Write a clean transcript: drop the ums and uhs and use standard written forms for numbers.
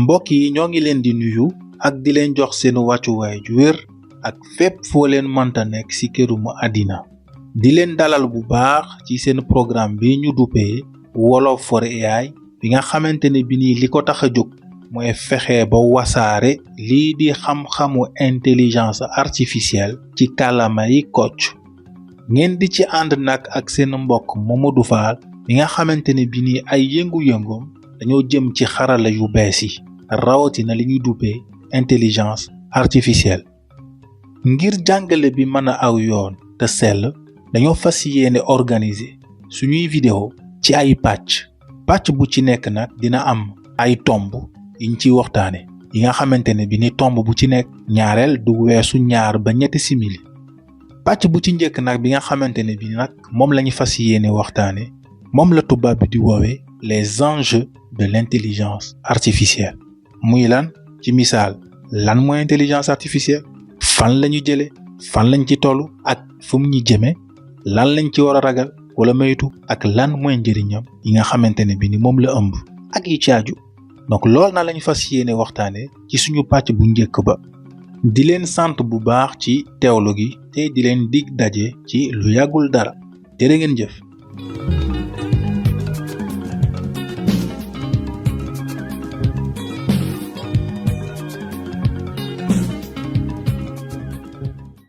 mbokk yi ñoo ngi leen di nuyu ak di leen jox seen wàccuwaay ju wér ak fépp foo leen mënta nekk ci kërumu àddina di leen dalal bu baax ci seen programme bi ñu duppee Wolof for AI bi nga xamante ne bi nii li ko tax a jóg mooy fexe ba wasaare lii di xam-xamu intelligence artificielle ci kàllaamay Kocc ngeen di ci ànd nag ak seen mbokk Mamadou Fall bi nga xamante ne bi nii ay yëngu-yëngoom dañoo jëm ci xarala yu bees yi rawatina li ñuy duppee intelligence artificielle ngir jàngale bi mën a aw yoon te sell dañoo fas yéene organiser suñuy vidéo ci ay pàcc bu ci nekk nag dina am ay tomb yiñ ciy waxtaane yi nga xamante ne bi ni tomb bu ci nekk ñaareel du weesu 2 ba 3 simili pàcc bu ci njëkk nag bi nga xamante ne bi nag moom lañu fas yéene waxtaane moom la tubaab bi di woowee les enjeux de l'intelligence artificielle muy lan ci misaal lan mooy intelligence artificielle fan lañu jële fan lañ ci tollu ak fu mu ñu jëme lan lañ ci war a ragal wala moytu ak lan mooy njëriñam yi nga xamante ne bi ni moom la ëmb ak yi caaju donc loolu na lañu fas yéene waxtaane ci suñu pàcc bu njëkk ba di leen sant bu baax ci teewlu gi te di leen dig daje ci lu yàggul dara jërë ngeen jëf